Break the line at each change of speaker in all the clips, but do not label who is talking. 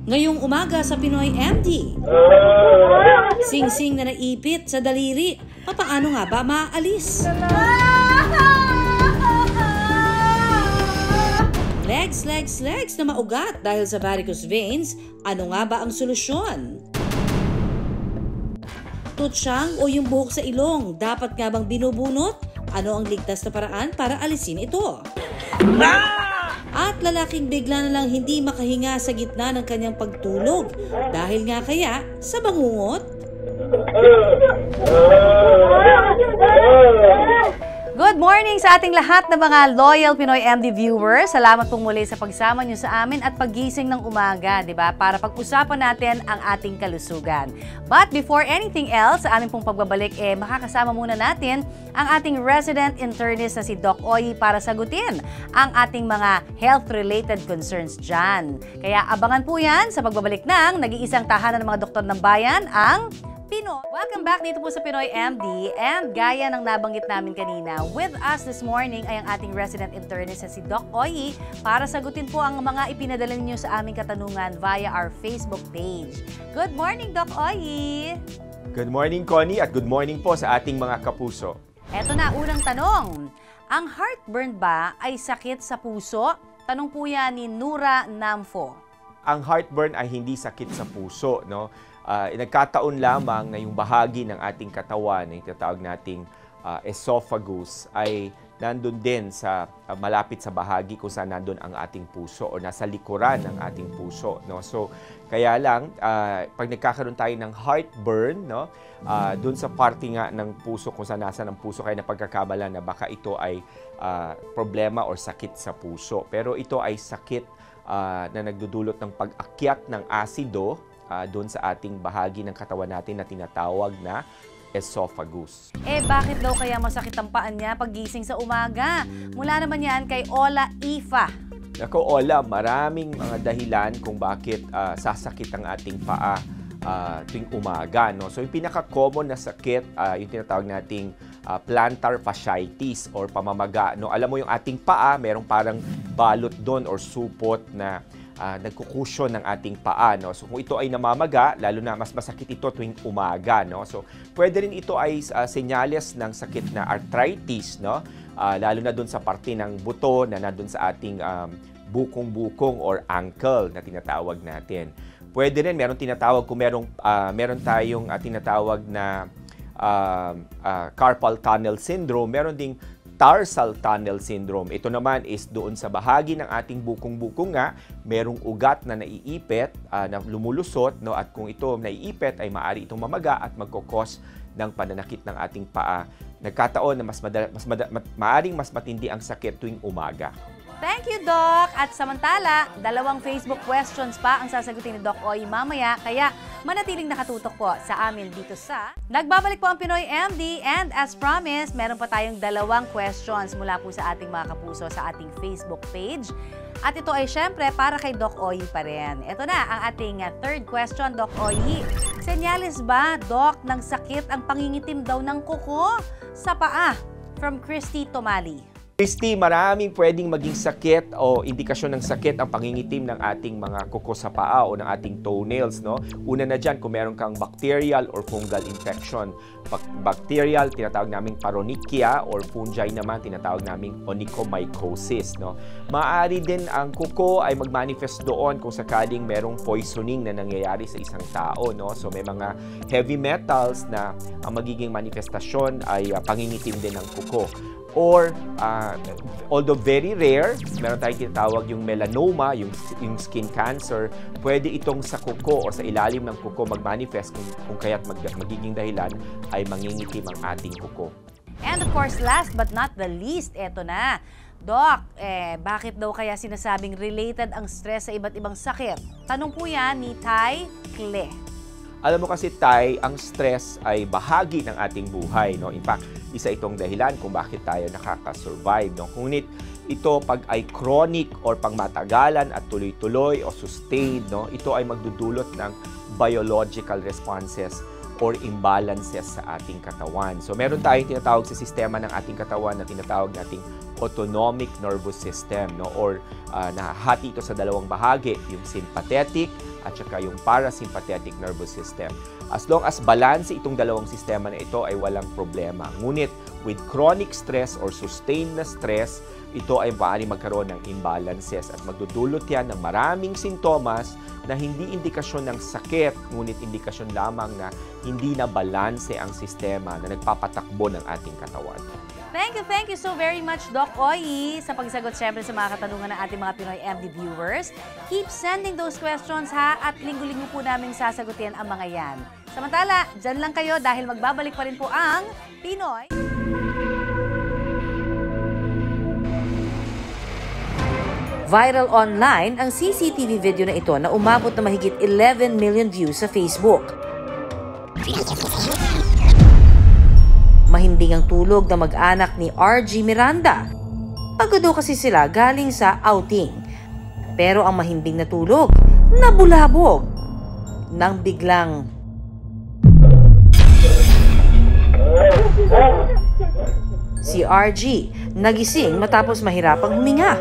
Ngayong umaga sa Pinoy MD, sing-sing na naipit sa daliri. Papaano nga ba maaalis? Legs na maugat dahil sa varicose veins. Ano nga ba ang solusyon? Tutsyang o yung buhok sa ilong, dapat nga bang binubunot? Ano ang ligtas na paraan para alisin ito? At lalaking bigla na lang hindi makahinga sa gitna ng kanyang pagtulog dahil nga kaya sa bangungot.
Good morning sa ating lahat na mga loyal Pinoy MD viewers. Salamat pong muli sa pagsama nyo sa amin at paggising ng umaga, di ba? Para pag-usapan natin ang ating kalusugan. But before anything else, sa aming pong pagbabalik, makakasama muna natin ang ating resident internist na si Doc Oyi para sagutin ang ating mga health-related concerns dyan. Kaya abangan po yan sa pagbabalik ng nag-iisang tahanan ng mga doktor ng bayan, ang Pinoy. Welcome back dito po sa Pinoy MD, and gaya ng nabanggit namin kanina, with us this morning ay ang ating resident internist na si Doc Oyi para sagutin po ang mga ipinadala niyo sa aming katanungan via our Facebook page. Good morning, Doc Oyi!
Good morning, Connie, at good morning po sa ating mga kapuso.
Eto na, unang tanong. Ang heartburn ba ay sakit sa puso? Tanong po yan ni Nura Namfo.
Ang heartburn ay hindi sakit sa puso, no? Nagkataon lamang na yung bahagi ng ating katawan, na tinatawag nating esophagus, ay nandun din sa malapit sa bahagi kung saan nandun ang ating puso o nasa likuran ng ating puso, no? So kaya lang pag nagkakaroon tayo ng heartburn, no, dun sa parte nga ng puso kung saan nasa ng puso, kaya napagkakamala na baka ito ay problema or sakit sa puso. Pero ito ay sakit na nagdudulot ng pag-akyat ng asido doon sa ating bahagi ng katawan natin na tinatawag na esophagus.
Bakit daw kaya masakit ang paan niya paggising sa umaga? Mula naman yan kay Ola Ifa.
Nako, Ola, maraming mga dahilan kung bakit sasakit ang ating paa tuwing umaga, no? So yung pinaka-common na sakit, yung tinatawag nating plantar fasciitis or pamamaga, no? Alam mo yung ating paa, merong parang balot doon or supot na nagkukusyon ng ating paa, no? So kung ito ay namamaga, lalo na mas masakit ito tuwing umaga, no? So pwede rin ito ay senyales ng sakit na arthritis, no? Lalo na doon sa parte ng buto na nandun sa ating bukong-bukong or ankle na tinatawag natin. Pwede rin meron tinatawag kung meron tayong tinatawag na carpal tunnel syndrome, meron ding tarsal tunnel syndrome. Ito naman is doon sa bahagi ng ating bukong-bukong nga, merong ugat na naiipit, na lumulusot, no? At kung ito naiipit ay maaari itong mamaga at magkokos ng pananakit ng ating paa. Nagkataon na maaring mas matindi ang sakit tuwing umaga.
Thank you, Doc! At samantala, 2 Facebook questions pa ang sasagutin ni Doc Oyi mamaya, kaya manatiling nakatutok po sa amin dito sa Nagbabalik po ang Pinoy MD, and as promised, meron pa tayong 2 questions mula po sa ating mga kapuso sa ating Facebook page. At ito ay syempre para kay Doc Oyi pa rin. Ito na ang ating 3rd question, Doc Oyi. Senyales ba, Doc, ng sakit ang pangingitim daw ng kuko sa paa? From Christy Tomali.
Christy, maraming pwedeng maging sakit o indikasyon ng sakit ang pangingitim ng ating mga kuko sa paa o ng ating toenails, no? Una na dyan, kung meron kang bacterial or fungal infection. Bacterial, tinatawag naming paronychia, or fungi naman, tinatawag naming onychomycosis, no? Maaari din ang kuko ay mag-manifest doon kung sakaling merong poisoning na nangyayari sa isang tao, no? So may mga heavy metals na ang magiging manifestasyon ay pangingitim din ng kuko. Or, although very rare, meron tayong tinatawag yung melanoma, yung skin cancer, pwede itong sa kuko o sa ilalim ng kuko mag-manifest kung kaya't magiging dahilan ay mangingitim ang ating kuko.
And of course, last but not the least, eto na. Doc, bakit daw kaya sinasabing related ang stress sa iba't ibang sakit? Tanong po yan ni Ty Cle.
Alam mo kasi, Tay, ang stress ay bahagi ng ating buhay, no? In fact, isa itong dahilan kung bakit tayo nakaka-survive, no? Ngunit ito pag ay chronic or pangmatagalan at tuloy-tuloy o sustained, no? Ito ay magdudulot ng biological responses or imbalances sa ating katawan. So meron tayong tinatawag sa sistema ng ating katawan na tinatawag nating autonomic nervous system, no? Or nahati ito sa dalawang bahagi, yung sympathetic at saka yung parasympathetic nervous system. As long as balance itong dalawang sistema na ito ay walang problema. Ngunit with chronic stress or sustained na stress, ito ay maaaring magkaroon ng imbalances at magdudulot yan ng maraming sintomas na hindi indikasyon ng sakit, ngunit indikasyon lamang na hindi na balanse ang sistema na nagpapatakbo ng ating katawan.
Thank you so very much, Doc Oy, sa pagsagot syempre sa mga katanungan ng ating mga Pinoy MD viewers. Keep sending those questions ha, at linggo-linggo po namin sasagutin ang mga yan. Samantala, dyan lang kayo dahil magbabalik pa rin po ang Pinoy.
Viral online ang CCTV video na ito na umabot na mahigit 11 million views sa Facebook. Mahimbing ang tulog ng mag-anak ni RG Miranda. Pagod daw kasi sila galing sa outing. Pero ang mahimbing na tulog, nabulabog. Nang biglang si RG nagising matapos mahirapang huminga.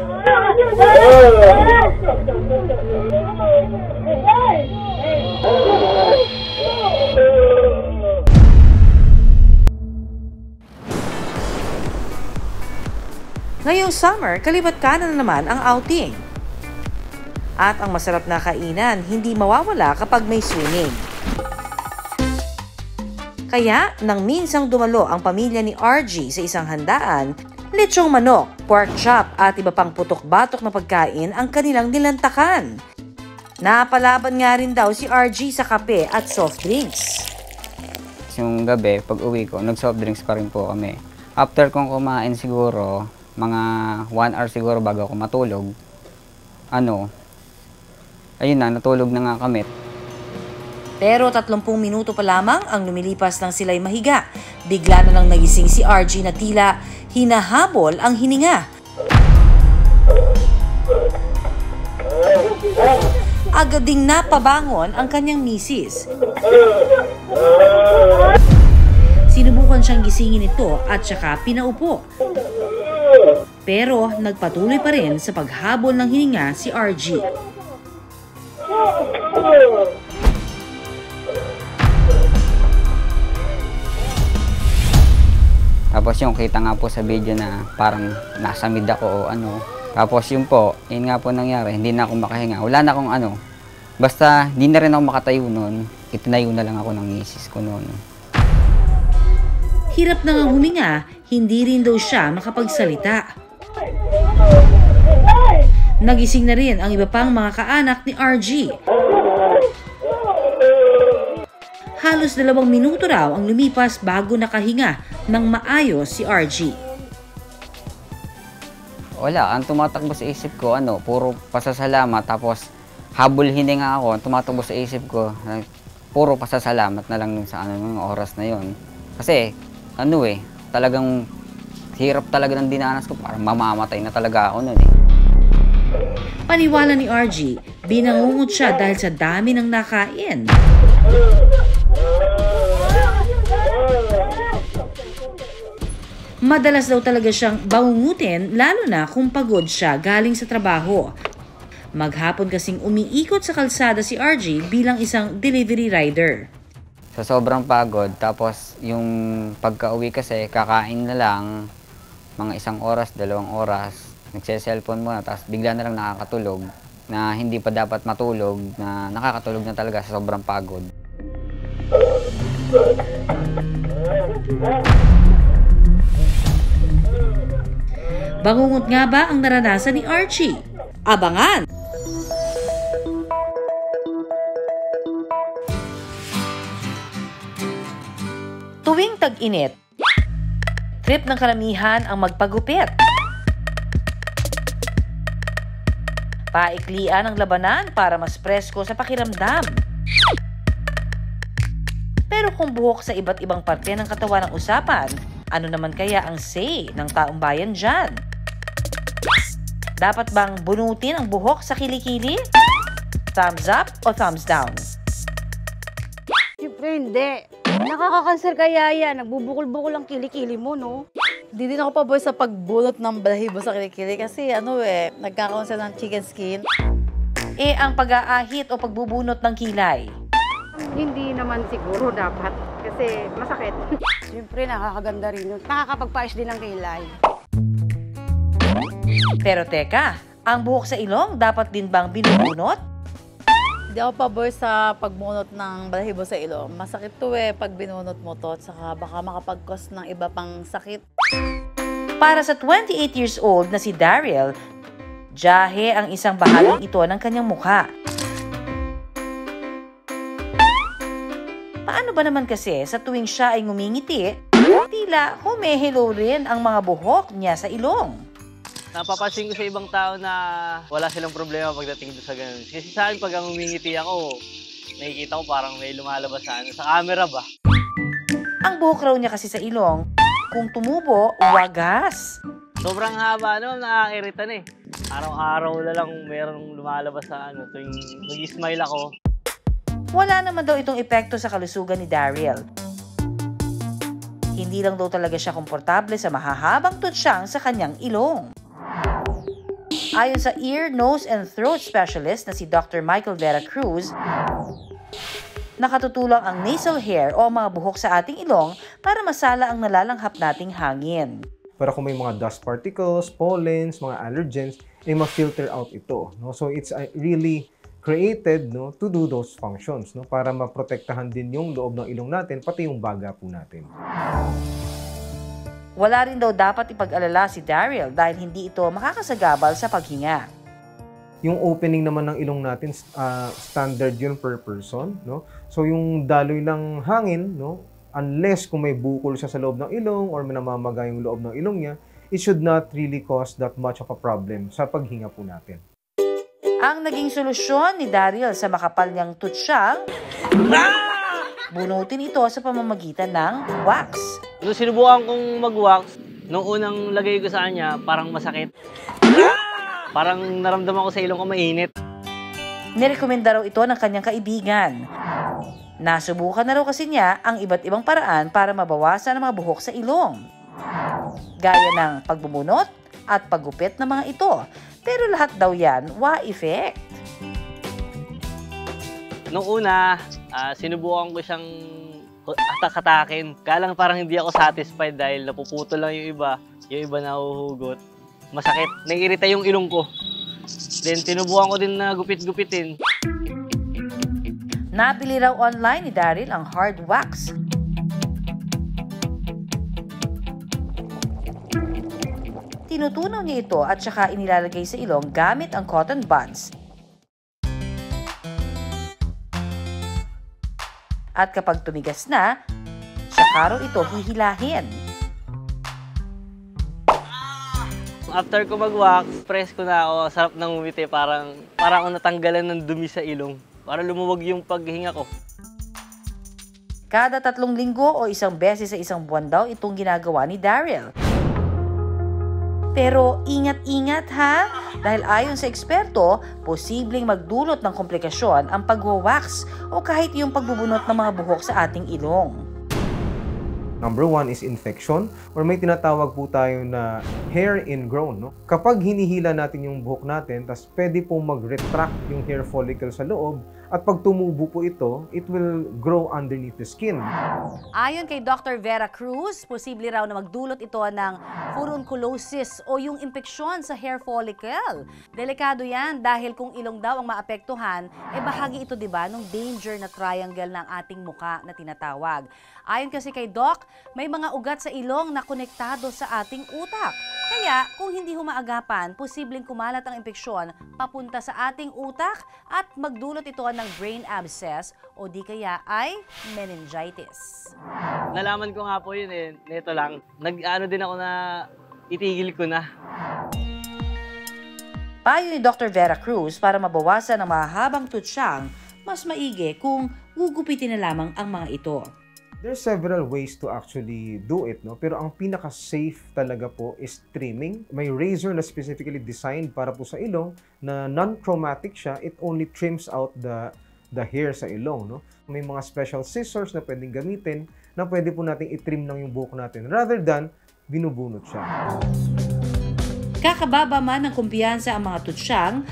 Ngayong summer, kalibat kanan na naman ang outing. At ang masarap na kainan, hindi mawawala kapag may swimming. Kaya, nang minsang dumalo ang pamilya ni RG sa isang handaan, lechong manok, pork chop at iba pang putok-batok na pagkain ang kanilang nilantakan. Napalaban nga rin daw si RG sa kape at soft drinks.
Yung gabi, pag uwi ko, nag-soft drinks pa rin po kami. After kong kumain siguro, mga 1 hour siguro bago ako matulog, ayun na, natulog na nga kami.
Pero 30 minuto pa lamang ang lumilipas nang sila'y mahiga. Bigla na lang nagising si RG na tila hinahabol ang hininga. Agad ding napabangon ang kanyang misis. Sinubukan siyang gisingin ito at saka pinaupo. Pero nagpatuloy pa rin sa paghabol ng hininga si RG.
Tapos yung kita nga po sa video na parang nasa mid ako o ano. Tapos yun po, yun nga po nangyari, hindi na ako makahinga. Wala na akong basta hindi na rin ako makatayo noon. Itinayo na lang ako ng misis ko noon.
Hirap na nga huminga, hindi rin daw siya makapagsalita. Nagising na rin ang iba pang mga kaanak ni RG. Halos 2 minuto raw ang lumipas bago nakahinga ng maayos si RG.
Wala, ang tumatakbo sa isip ko, puro pasasalamat. Tapos habol hininga ako, ang tumatakbo sa isip ko, puro pasasalamat na lang sa ng oras na yon. Kasi, talagang hirap talaga ng dinanas ko, parang mamamatay na talaga ako noon .
Paniwala ni RG, binangungot siya dahil sa dami ng nakain. Madalas daw talaga siyang bangungutin lalo na kung pagod siya galing sa trabaho. Maghapon kasing umiikot sa kalsada si RG bilang isang delivery rider.
Sa sobrang pagod, tapos yung pagka-uwi kasi kakain na lang mga 1 oras, 2 oras, nagse-cellphone muna, tapos bigla na lang nakakatulog na hindi pa dapat matulog, na nakakatulog na talaga sa sobrang pagod.
Bangungot nga ba ang naranasan ni Archie? Abangan! Tuwing tag-init, trip ng karamihan ang magpagupit. Paiklian ang labanan para mas presko sa pakiramdam. Pero kung buhok sa iba't ibang parte ng katawan ang usapan, ano naman kaya ang say ng taong bayan dyan? Dapat bang bunutin ang buhok sa kilikili? Thumbs up o thumbs down?
Siyempre hindi. Nakakakanser kaya yan. Nagbubukol-bukol ang kilikili mo, no? Di din ako paboy sa pagbulot ng balahibo sa kilikili kasi nagkakaroon sila ng chicken skin.
Ang pag-aahit o pagbubunot ng kilay?
Hindi naman siguro dapat kasi masakit.
Siyempre, nakakaganda rin yun. Nakakapagpaayos din ng kilay.
Pero teka, ang buhok sa ilong dapat din bang binubunot?
Hindi ako paboy sa pagbunot ng balahibo sa ilong. Masakit to pag binunot mo to at saka baka makapag-cause ng iba pang sakit.
Para sa 28 years old na si Daryl, jahe ang isang bahaging ito ng kanyang mukha. Paano ba naman kasi sa tuwing siya ay ngumingiti, tila humehelo rin ang mga buhok niya sa ilong?
Napapansin ko sa ibang tao na wala silang problema pagdating doon sa ganun. Kasi sa akin, pag ngumingiti ako, nakikita ko parang may lumalabas sa camera ba.
Ang buhok raw niya kasi sa ilong, kung tumubo, wagas.
Sobrang haba, nakakiritan eh. Araw-araw na lang mayroong lumalabas tuwing mag-smile ako.
Wala naman daw itong epekto sa kalusugan ni Daryl. Hindi lang daw talaga siya komportable sa mahahabang tutsyang sa kanyang ilong. Ayon sa ear, nose, and throat specialist na si Dr. Michael Vera Cruz, nakatutulong ang nasal hair o mga buhok sa ating ilong para masala ang nalalanghap nating hangin.
Para kung may mga dust particles, pollens, mga allergens, ma-filter out ito. No? So it's really created to do those functions para maprotektahan din yung loob ng ilong natin, pati yung baga po natin.
Wala rin daw dapat ipag-alala si Daryl dahil hindi ito makakasagabal sa paghinga.
Yung opening naman ng ilong natin, standard yun per person. No? So yung daloy ng hangin, unless kung may bukol siya sa loob ng ilong or may namamaga yung loob ng ilong niya, it should not really cause that much of a problem sa paghinga po natin.
Ang naging solusyon ni Daryl sa makapal niyang tutsyang, bunutin ito sa pamamagitan ng wax.
Nung sinubukan kong mag-wax, nung unang lagay ko sa kanya, parang masakit. Parang naramdaman ko sa ilong ko mainit.
Nirekomenda raw ito ng kanyang kaibigan. Nasubukan na raw kasi niya ang iba't ibang paraan para mabawasan ang mga buhok sa ilong. Gaya ng pagbubunot at paggupit ng mga ito. Pero lahat daw yan, wa-effect.
Nung una, sinubukan ko siyang atak-atakin. Kaya lang parang hindi ako satisfied dahil napuputo lang yung iba nahuhugot. Masakit, naiirita yung ilong ko. Then sinubukan ko din na gupit-gupitin.
Nabili raw online ni Daryl ang hard wax. Tinutunaw niya ito at saka inilalagay sa ilong gamit ang cotton buds. At kapag tumigas na, saka raw ito hihilahin.
After ko mag-wax, press ko na ako. Sarap ng umiti. Parang ako natanggalan ng dumi sa ilong. Para lumuwag yung paghinga ko.
Kada 3 linggo o isang beses sa isang buwan daw itong ginagawa ni Daryl. Pero ingat-ingat ha, dahil ayon sa eksperto, posibleng magdulot ng komplikasyon ang pagwawax o kahit yung pagbubunot ng mga buhok sa ating ilong.
Number 1 is infection or may tinatawag po tayo na hair ingrown. Kapag hinihila natin yung buhok natin, tas pwede pong mag-retract yung hair follicle sa loob at pag tumubo po ito, it will grow underneath the skin.
Ayon kay Dr. Vera Cruz, posible raw na magdulot ito ng furunculosis o yung impeksyon sa hair follicle. Delikado yan dahil kung ilong daw ang maapektuhan, bahagi ito diba ng danger na triangle ng ating muka na tinatawag. Ayon kasi kay Doc, may mga ugat sa ilong na konektado sa ating utak. Kaya kung hindi humaagapan, posibleng kumalat ang impeksyon papunta sa ating utak at magdulot ito ng brain abscess o di kaya ay meningitis.
Nalaman ko nga po yun nito lang. Nag-ano din ako na itigil ko na.
Payo ni Dr. Vera Cruz para mabawasan ang mahahabang tutsyang, mas maigi kung gugupitin na lamang ang mga ito.
There's several ways to actually do it, pero ang pinaka-safe talaga po is trimming. May razor na specifically designed para po sa ilong na non-chromatic siya. It only trims out the hair sa ilong. May mga special scissors na pwedeng gamitin na pwede po nating i-trim lang yung buhok natin rather than binubunot siya.
Kakababa man ng kumpiyansa ang mga tutsyang,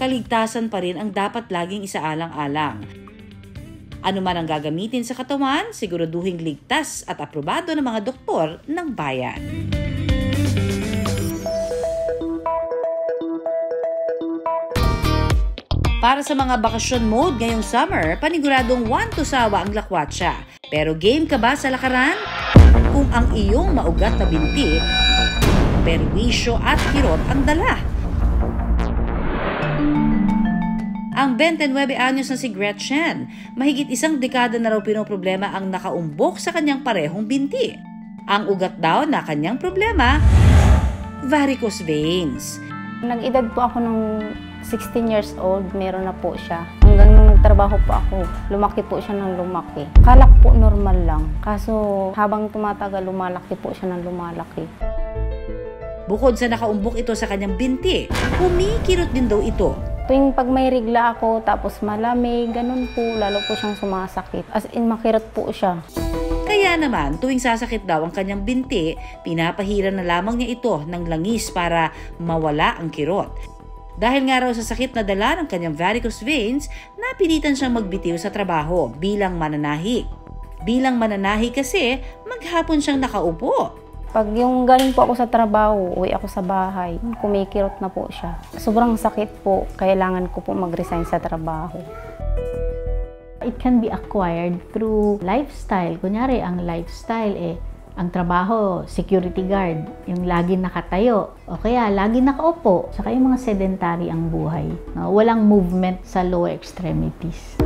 kaligtasan pa rin ang dapat laging isaalang-alang. Ano man ang gagamitin sa katawan, siguraduhing ligtas at aprobado ng mga doktor ng bayan. Para sa mga bakasyon mode ngayong summer, paniguradong 1 to sawa ang lakwatsa. Pero game ka ba sa lakaran? Kung ang iyong maugat na binti, perwisyo at kirot ang dala. Ang 29 anyos na si Gretchen, mahigit 1 dekada na raw pinoproblema ang nakaumbok sa kanyang parehong binti. Ang ugat daw na kanyang problema, varicose veins.
Nag-edad po ako nung 16 years old, meron na po siya. Hanggang nung nagtrabaho po ako, lumaki po siya ng lumaki. Akala ko po normal lang, kaso habang tumatagal, lumalaki po siya ng lumalaki.
Bukod sa nakaumbok ito sa kanyang binti, kumikirot din daw ito.
Tuwing pag may rigla ako, tapos malamig, ganun po, lalo po siyang sumasakit. As in, makirot po siya.
Kaya naman, tuwing sasakit daw ang kanyang binti, pinapahiran na lamang niya ito ng langis para mawala ang kirot. Dahil nga raw sa sakit na dala ng kanyang varicose veins, napilitan siyang magbitiw sa trabaho bilang mananahi. Bilang mananahi kasi, maghapon siyang nakaupo.
Pag yung galing po ako sa trabaho, uwi ako sa bahay, kumikirot na po siya. Sobrang sakit po, kailangan ko po mag-resign sa trabaho.
It can be acquired through lifestyle. Kunyari, ang lifestyle ang trabaho, security guard, yung lagi nakatayo, o kaya lagi nakaupo, saka yung mga sedentary ang buhay. Walang movement sa lower extremities.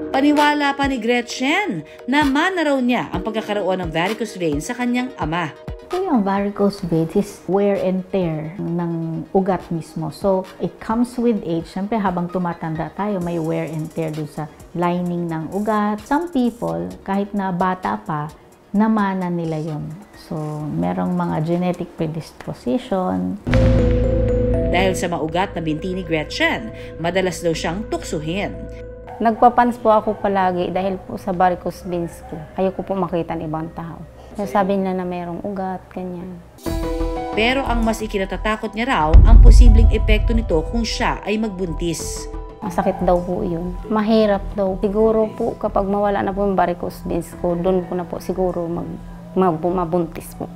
Paniwala pa ni Gretchen na mana raw niya ang pagkakaroon ng varicose veins sa kanyang ama.
Yung varicose veins is wear and tear ng ugat mismo. So, it comes with age. Siyempre, habang tumatanda tayo, may wear and tear dun sa lining ng ugat. Some people, kahit na bata pa, namana nila yun. So, merong mga genetic predisposition.
Dahil sa maugat na binti ni Gretchen, madalas daw siyang tuksuhin.
Nagpapans po ako palagi dahil po sa varicose veins ko. Ayoko po makita ng ibang tao. Sasabihin na merong ugat, ganyan.
Pero ang mas ikinatatakot niya raw, ang posibleng epekto nito kung siya ay magbuntis.
Masakit daw po yun. Mahirap daw. Siguro po kapag mawala na po yung varicose veins ko, doon po na po siguro mabuntis po.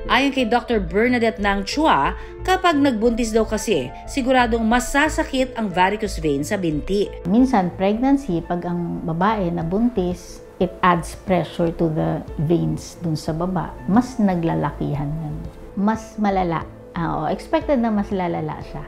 Ayon kay Dr. Bernadette Nang Chua, kapag nagbuntis daw kasi, siguradong masasakit ang varicose veins sa binti.
Minsan, pregnancy, pag ang babae nabuntis, it adds pressure to the veins dun sa baba. Mas naglalakihan yun. Mas malala. Expected na mas lalala siya.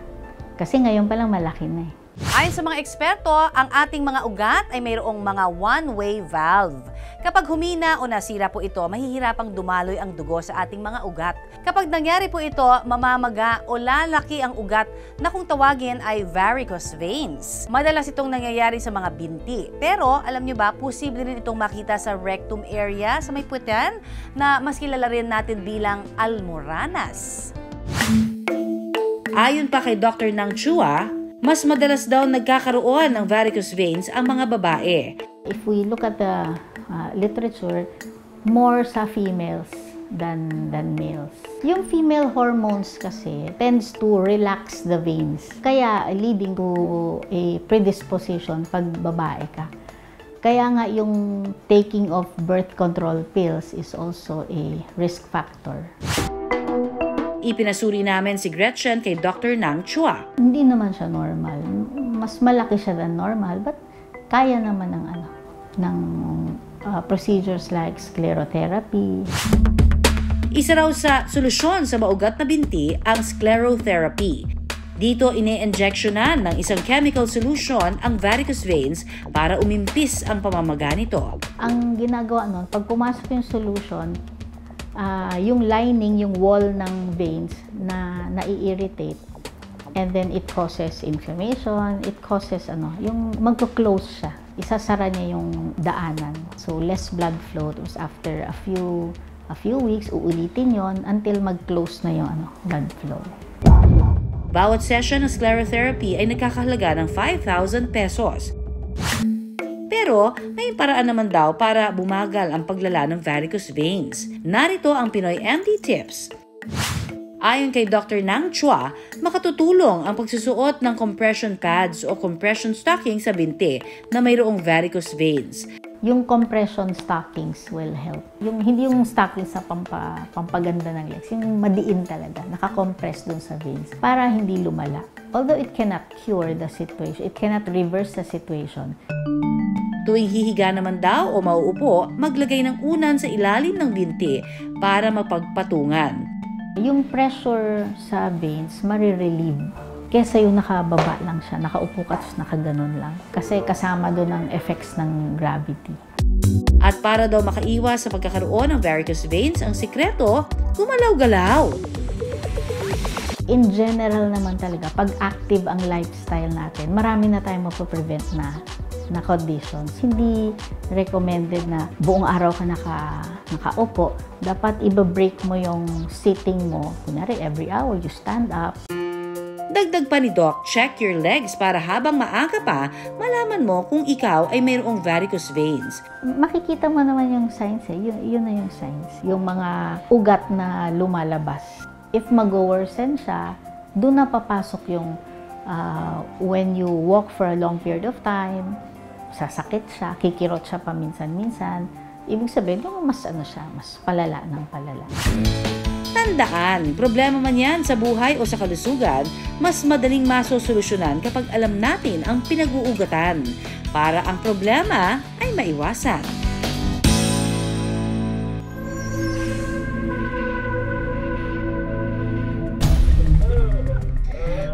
Kasi ngayon palang malaki na eh.
Ayon sa mga eksperto, ang ating mga ugat ay mayroong mga one-way valve. Kapag humina o nasira po ito, mahihirapang dumaloy ang dugo sa ating mga ugat. Kapag nangyari po ito, mamamaga o lalaki ang ugat na kung tawagin ay varicose veins. Madalas itong nangyayari sa mga binti. Pero alam nyo ba, posible rin itong makita sa rectum area sa may puwetan na mas kilala rin natin bilang almoranas. Ayon pa kay Dr. Nang Chua, mas madalas daw nagkakaroon ng varicose veins ang mga babae.
If we look at the literature, more sa females than males. Yung female hormones kasi tends to relax the veins. Kaya leading to a predisposition pag babae ka. Kaya nga yung taking of birth control pills is also a risk factor.
Ipinasuri namin si Gretchen kay Dr. Nang Chua.
Hindi naman siya normal. Mas malaki siya than normal, but kaya naman ng procedures like sclerotherapy.
Isa raw sa solusyon sa maugat na binti ang sclerotherapy. Dito ine-injectionan ng isang chemical solution ang varicose veins para umimpis ang pamamaga nito.
Ang ginagawa nun, pag pumasok yung solution, yung lining, yung wall ng veins na nai-irritate, and then it causes inflammation, it causes yung magko-close siya. Isasara niya yung daanan. So less blood flow. Tapos after a few weeks, uulitin yon until mag-close na yung blood flow.
Bawat session ng sclerotherapy ay nagkakahalaga ng 5,000 pesos. Pero may paraan naman daw para bumagal ang paglala ng varicose veins. Narito ang Pinoy MD Tips. Ayon kay Dr. Nang Chua, makatutulong ang pagsusuot ng compression pads o compression stocking sa binti na mayroong varicose veins.
Yung compression stockings will help. Hindi yung stockings sa pampaganda ng legs, yung madiin talaga, nakakompress dun sa veins para hindi lumala. Although it cannot cure the situation, it cannot reverse the situation.
Tuwing hihiga naman daw o mauupo, maglagay ng unan sa ilalim ng binti para mapagpatungan.
Yung pressure sa veins, marirelieve. Kesa yung nakababa lang siya, nakaupo ka tapos nakaganon lang. Kasi kasama doon ang effects ng gravity.
At para daw makaiwas sa pagkakaroon ng varicose veins, ang sikreto, gumalaw-galaw.
In general naman talaga, pag active ang lifestyle natin, marami na tayong mapoprevent na conditions. Hindi recommended na buong araw ka nakaupo. Dapat iba-break mo yung sitting mo. Kunyari, every hour you stand up.
Dagdag pa ni Doc, check your legs para habang maaga pa, malaman mo kung ikaw ay mayroong varicose veins.
Makikita mo naman yung signs eh. Yun na yung signs. Yung mga ugat na lumalabas. If mag-worsen siya, doon na papasok yung when you walk for a long period of time, sasakit siya, kikirot siya paminsan-minsan. Ibig sabihin, yung mas palala ng palala.
Tandaan, problema man yan sa buhay o sa kalusugan, mas madaling masosolusyonan kapag alam natin ang pinag-uugatan para ang problema ay maiwasan.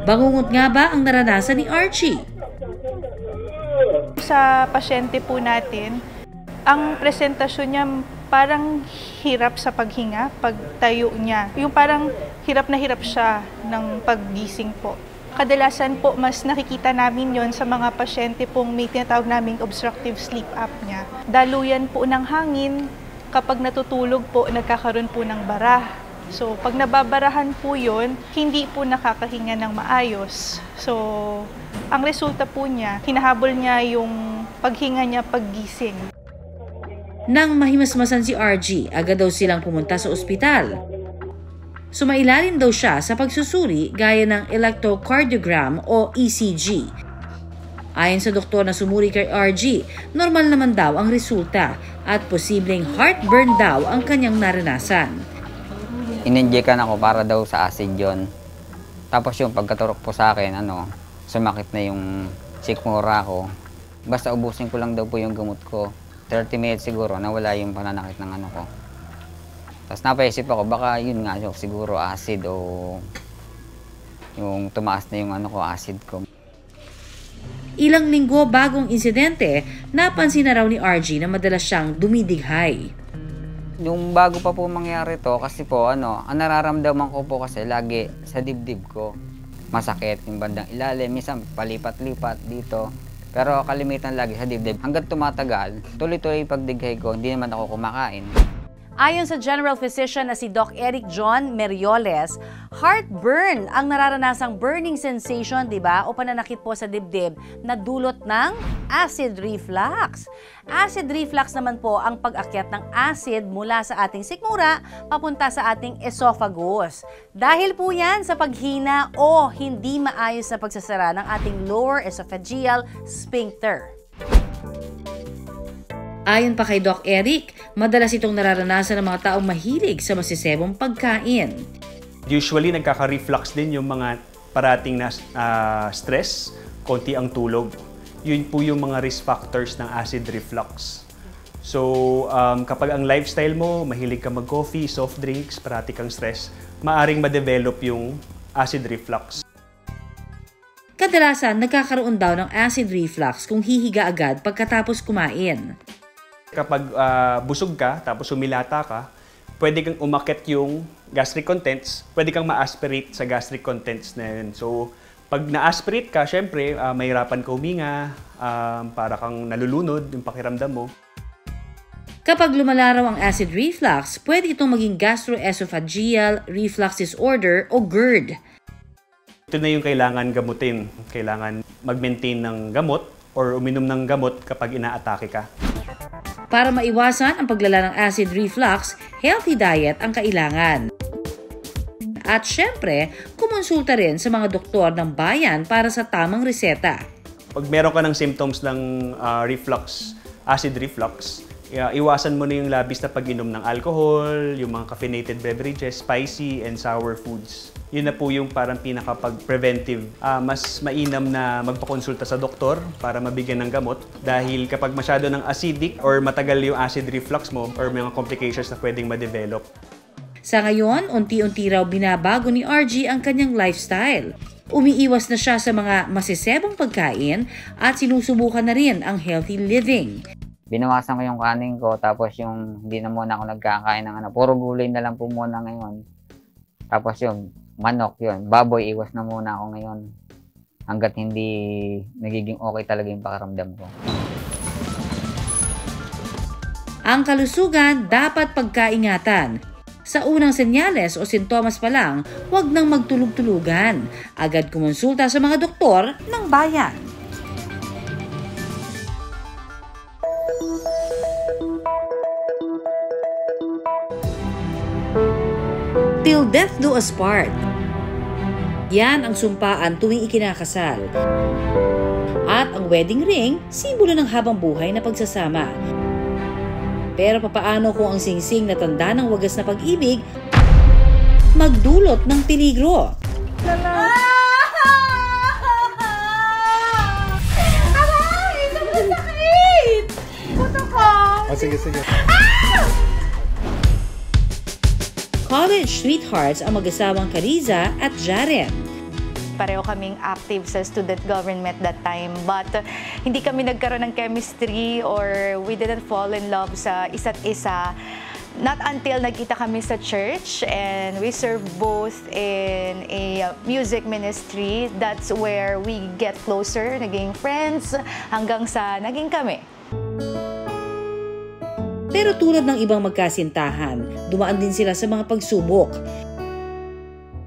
Bangungot nga ba ang naranasan ni Archie?
Sa pasyente po natin, ang presentasyon niya parang hirap sa paghinga, pagtayo niya. Yung parang hirap na hirap siya ng paggising po. Kadalasan po, mas nakikita namin yon sa mga pasyente pong may tinatawag naming obstructive sleep apnea. Daluyan po ng hangin, kapag natutulog po, nagkakaroon po ng bara. So, pag nababarahan po yun, hindi po nakakahinga ng maayos. So, ang resulta po niya, hinahabol niya yung paghinga niya paggising.
Nang mahimasmasan si RG, agad daw silang pumunta sa ospital. Sumailalim daw siya sa pagsusuri gaya ng electrocardiogram o ECG. Ayon sa doktor na sumuri kay RG, normal naman daw ang resulta at posibleng heartburn daw ang kanyang naranasan.
In-injectan ako para daw sa acid yun. Tapos yung pagkaturok po sa akin, sumakit na yung sikmura ko. Basta ubusin ko lang daw po yung gamot ko. 30 minutes siguro, nawala yung pananakit ng ko. Tapos napaisip ako, baka yun nga, siguro acid o yung tumaas na yung acid ko.
Ilang linggo bagong insidente, napansin na raw ni RG na madalas siyang dumidighay.
Yung bago pa po mangyari to, kasi po, ang nararamdaman ko po kasi lagi sa dibdib ko. Masakit yung bandang ilalim, minsan palipat-lipat dito. Pero kalimitan lagi sa dibdib. Hanggang tumatagal, tuloy-tuloy yung pagdighay ko, hindi naman ako kumakain.
Ayon sa general physician na si Doc Eric John Merioles, heartburn ang nararanasang burning sensation, di ba? O pananakit po sa dibdib na dulot ng acid reflux. Acid reflux naman po ang pag-akyat ng acid mula sa ating sikmura papunta sa ating esophagus. Dahil po yan sa paghina o hindi maayos sa pagsasara ng ating lower esophageal sphincter. Ayon pa kay Doc Eric, madalas itong nararanasan ng mga taong mahilig sa masisebong pagkain.
Usually, nagkaka-reflux din yung mga parating na stress, konti ang tulog. Yun po yung mga risk factors ng acid reflux. So, kapag ang lifestyle mo, mahilig ka mag-coffee, soft drinks, parati kang stress, maaring ma-develop yung acid reflux.
Kadalasan, nagkakaroon daw ng acid reflux kung hihiga agad pagkatapos kumain.
Kapag busog ka, tapos humilata ka, pwede kang umakyat yung gastric contents, pwede kang ma-aspirate sa gastric contents na yun. So, pag na-aspirate ka, syempre, mahirapan ka huminga, para kang nalulunod yung pakiramdam mo.
Kapag lumalaraw ang acid reflux, pwede itong maging gastroesophageal reflux disorder o GERD.
Ito na yung kailangan gamutin. Kailangan mag-maintain ng gamot or uminom ng gamot kapag inaatake ka.
Para maiwasan ang paglala ng acid reflux, healthy diet ang kailangan. At syempre, kumonsulta rin sa mga doktor ng bayan para sa tamang reseta.
Pag meron ka ng symptoms ng acid reflux, iwasan mo na yung labis na pag-inom ng alcohol, yung mga caffeinated beverages, spicy and sour foods. Yun na po yung parang pinaka-preventive. Mas mainam na magpakonsulta sa doktor para mabigyan ng gamot dahil kapag masyado ng acidic or matagal yung acid reflux mo or mga complications na pwedeng ma-develop.
Sa ngayon, unti-unti raw binabago ni RG ang kanyang lifestyle. Umiiwas na siya sa mga masisebong pagkain at sinusubukan na rin ang healthy living.
Binawasan ko yung kanin ko, tapos yung hindi na muna ako nagkakain ng puro gulay na lang po muna ngayon. Tapos yung manok, yun, baboy, iwas na muna ako ngayon. Hanggat hindi nagiging okay talaga yung pakiramdam ko.
Ang kalusugan dapat pagkaingatan. Sa unang senyales o sintomas pa lang, huwag nang magtulog-tulugan. Agad kumonsulta sa mga doktor ng bayan. Till death do us part. Yan ang sumpaan tuwing ikinakasal. At ang wedding ring, simbolo ng habang buhay na pagsasama. Pero papaano kung ang singsing na tanda ng wagas na pag-ibig magdulot ng peligro?
Aray! Sobrang sakit! Puto ko!
Sige.
College sweethearts ang mag-asawang Cariza at Jaren.
Pareho kaming active sa student government that time, but hindi kami nagkaroon ng chemistry or we didn't fall in love sa isa't isa. Not until nagkita kami sa church and we serve both in a music ministry. That's where we get closer, naging friends, hanggang sa naging kami.
Pero tulad ng ibang magkasintahan, dumaan din sila sa mga pagsubok.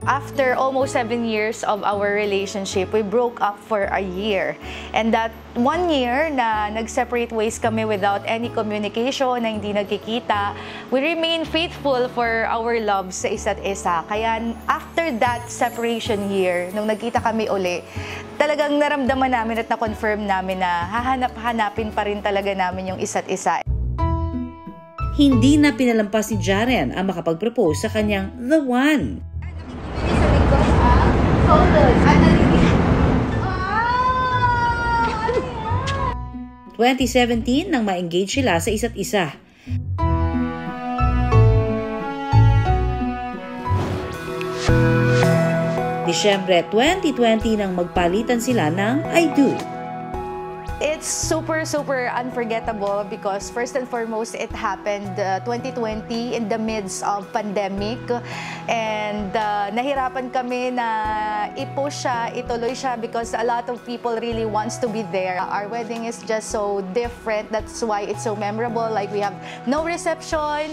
After almost 7 years of our relationship, we broke up for a year. And that 1 year na nag-separate ways kami without any communication, na hindi nagkikita, we remain faithful for our love sa isa't isa. Kaya after that separation year, nung nagkita kami uli, talagang naramdaman namin at na-confirm namin na hahanap-hanapin pa rin talaga namin yung isa't isa.
Hindi na pinalampas ni Jaren ang makapag-propose sa kanyang The One. 2017 nang ma-engage sila sa isa't isa. Disyembre 2020 nang magpalitan sila ng I Do.
It's super unforgettable because first and foremost, it happened 2020 in the midst of pandemic. And nahirapan kami na i-push siya, ituloy siya because a lot of people really wants to be there. Our wedding is just so different. That's why it's so memorable. Like we have no reception.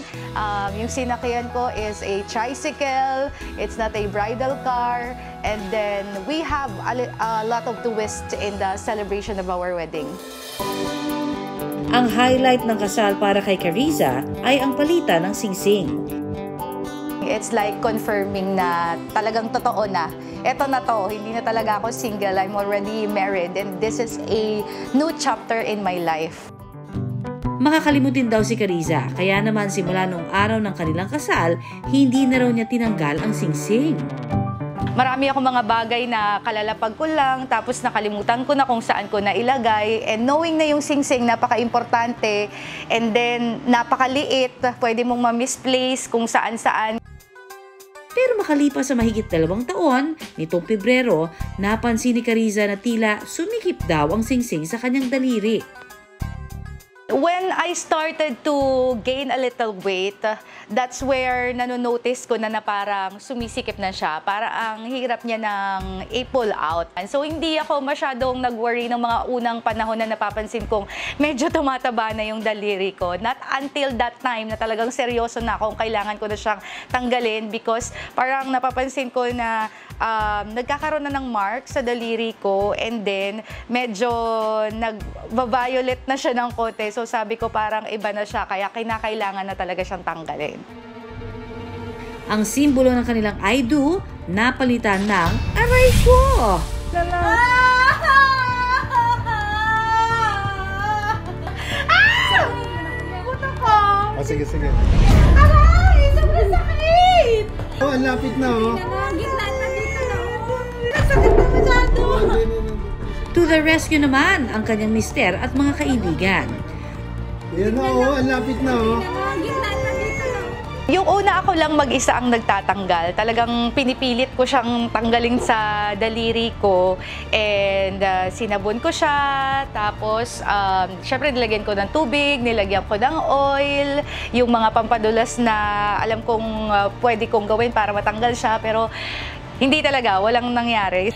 Yung sinakyan ko is a tricycle. It's not a bridal car. And then we have a lot of twists in the celebration of our wedding.
Ang highlight ng kasal para kay Cariza ay ang palitan ng singsing.
It's like confirming na talagang totoo na. Eto na to, hindi na talaga ako single. I'm already married and this is a new chapter in my life.
Makakalimutin daw si Cariza, kaya naman simula noong araw ng kanilang kasal, hindi na raw niya tinanggal ang singsing.
Marami akong mga bagay na kalalapag ko lang, tapos nakalimutan ko na kung saan ko na ilagay. And knowing na yung singsing, napaka-importante. And then, napakaliit, pwede mong ma-misplace kung saan-saan.
Pero makalipas sa mahigit 2 taon, nitong Pebrero, napansin ni Cariza na tila sumikip daw ang singsing sa kanyang daliri.
When I started to gain a little weight, that's where nanonotice ko na parang sumisikip na siya. Para ang hirap niya ng i-pull out. So hindi ako masyadong nag-worry ng mga unang panahon na napapansin kong medyo tumataba na yung daliri ko. Not until that time na talagang seryoso na akong kailangan ko na siyang tanggalin because parang napapansin ko na nagkakaroon na ng mark sa daliri ko and then medyo nag-violet na siya ng konti. So sabi ko parang iba na siya kaya kinakailangan na talaga siyang tanggalin.
Ang simbolo ng kanilang I do, napalitan ng aray ko!
Buto ko!
Sige.
Aray! Sobrang sakit!
Oh, ang lapit na, oh.
Gitna na dito na. Sakit na masyado.
To the rescue naman ang kanyang mister at mga kaibigan.
Yan na, oh. Ang lapit na, oh.
Gitna na dito na.
Yung una ako lang mag-isa ang nagtatanggal. Talagang pinipilit ko siyang tanggalin sa daliri ko. And sinabon ko siya. Tapos, syempre nilagyan ko ng tubig, nilagyan ko ng oil. Yung mga pampadulas na alam kong pwede kong gawin para matanggal siya. Pero hindi talaga, walang nangyari.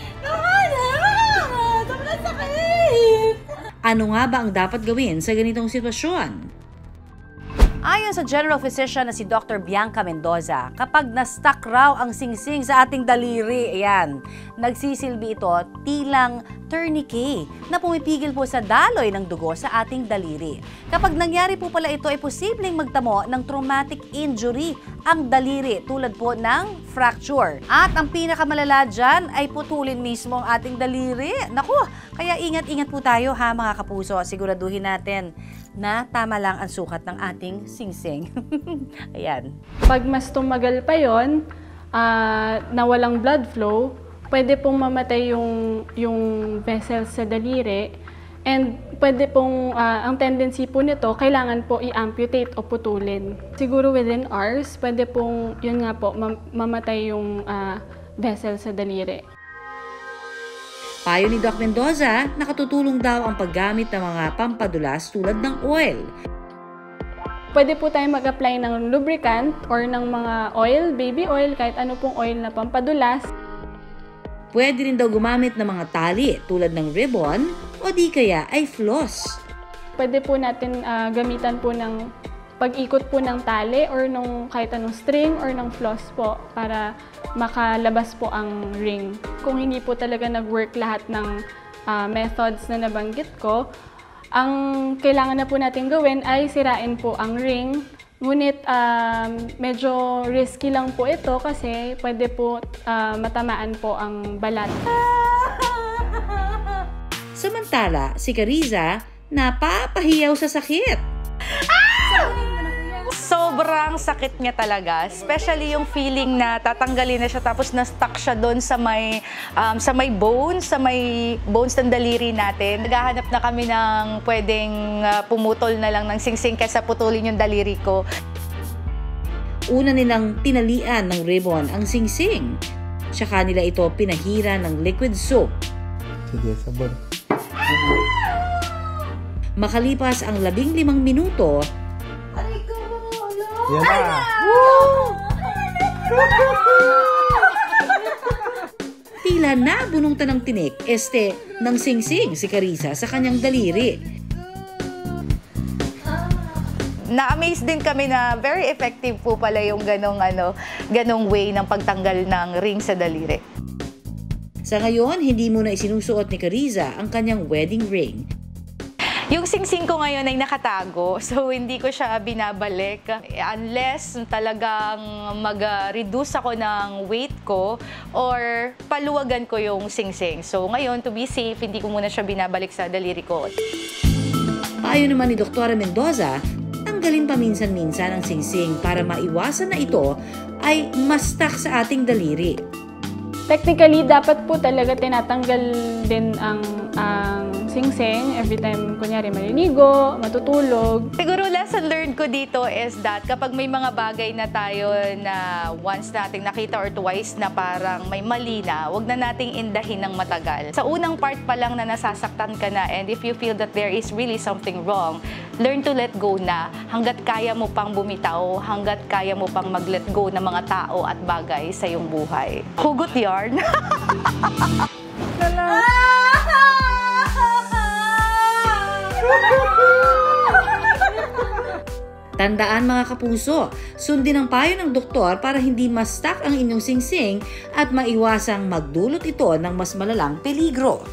Sobrang sakit!
Ano nga ba ang dapat gawin sa ganitong sitwasyon?
Ayon sa General Physician na si Dr. Bianca Mendoza, kapag na-stuck raw ang singsing sa ating daliri, ayan, nagsisilbi ito tilang tourniquet na pumipigil po sa daloy ng dugo sa ating daliri. Kapag nangyari po pala ito, ay posibleng magtamo ng traumatic injury ang daliri tulad po ng fracture. At ang pinakamalala dyan ay putulin mismo ang ating daliri. Naku, kaya ingat-ingat po tayo ha mga kapuso. Siguraduhin natin na tama lang ang sukat ng ating singsing. Ayan.
Pag mas tumagal pa yon, na walang blood flow, pwede pong mamatay yung vessels sa daliri. And pwede pong, ang tendency po nito, kailangan po i-amputate o putulin. Siguro within hours, pwede pong, yun nga po, mamatay yung vessel sa daliri.
Payo ni Doc Mendoza, nakatutulong daw ang paggamit ng mga pampadulas tulad ng oil.
Pwede po tayo mag-apply ng lubricant or ng mga oil, baby oil, kahit ano pong oil na pampadulas.
Pwede rin daw gumamit ng mga tali tulad ng ribbon o di kaya ay floss.
Pwede po natin gamitan po ng pag-ikot po ng tali or nung kahit anong string or ng floss po para makalabas po ang ring. Kung hindi po talaga nag-work lahat ng methods na nabanggit ko, ang kailangan na po natin gawin ay sirain po ang ring. Ngunit medyo risky lang po ito kasi pwede po matamaan po ang balat.
Samantala, si Cariza napapahiyaw sa sakit.
Sobrang sakit niya talaga. Especially yung feeling na tatanggalin na siya tapos na-stuck siya doon sa may bones ng daliri natin. Naghahanap na kami ng pwedeng pumutol na lang ng singsing kaysa putulin yung daliri ko.
Una nilang tinalian ng ribbon ang singsing. Tsaka nila ito pinahira ng liquid soap.
Sige, sabon.
Makalipas ang 15 minuto,
yan na!
tila na bunungtan ng tinik ng singsing si Cariza sa kanyang daliri.
Na-amaze din kami na very effective po pala yung ganong way ng pagtanggal ng ring sa daliri.
Sa ngayon, hindi muna isinusuot ni Cariza ang kanyang wedding ring.
Yung singsing ko ngayon ay nakatago, so hindi ko siya binabalik unless talagang mag-reduce ako ng weight ko or paluwagan ko yung singsing. So ngayon, to be safe, hindi ko muna siya binabalik sa daliri ko.
Payo naman ni Dr. Mendoza, tanggalin paminsan-minsan ang singsing para maiwasan na ito ay ma-stuck sa ating daliri.
Technically, dapat po talaga tinatanggal din ang singsing every time, kunyari, maliligo, matutulog.
Siguro lesson learned ko dito is that kapag may mga bagay na tayo na once nating nakita or twice na parang may mali na, wag na nating indahin ng matagal. Sa unang part pa lang na nasasaktan ka na, and if you feel that there is really something wrong, learn to let go na hanggat kaya mo pang bumitaw, hanggat kaya mo pang mag-let go ng mga tao at bagay sa iyong buhay. Hugot yarn!
Tandaan mga kapuso, sundin ang payo ng doktor para hindi ma-stuck ang inyong singsing at maiwasang magdulot ito ng mas malalang peligro.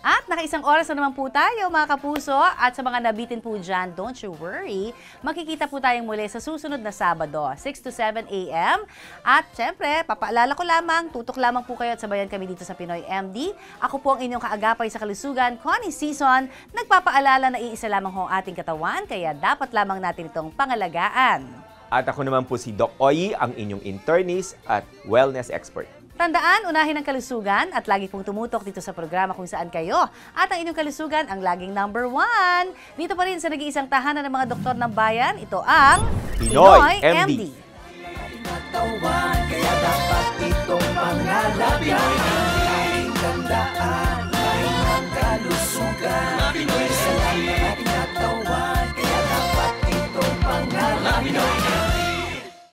At nakaisang oras na naman po tayo mga kapuso, at sa mga nabitin po dyan, don't you worry, makikita po tayong muli sa susunod na Sabado, 6 to 7 a.m. At syempre, papaalala ko lamang, tutok lamang po kayo at sabayan kami dito sa Pinoy MD. Ako po ang inyong kaagapay sa kalusugan, Connie Season, nagpapaalala na iisa lamang ho ang ating katawan, kaya dapat lamang natin itong pangalagaan.
At ako naman po si Doc Oyi, ang inyong internist at wellness expert.
Tandaan, unahin ang kalusugan at lagi pong tumutok dito sa programa kung saan kayo. At ang inyong kalusugan ang laging number 1. Dito pa rin sa nag-iisang tahanan ng mga doktor ng bayan, ito ang
Pinoy MD.
Kaya dapat itong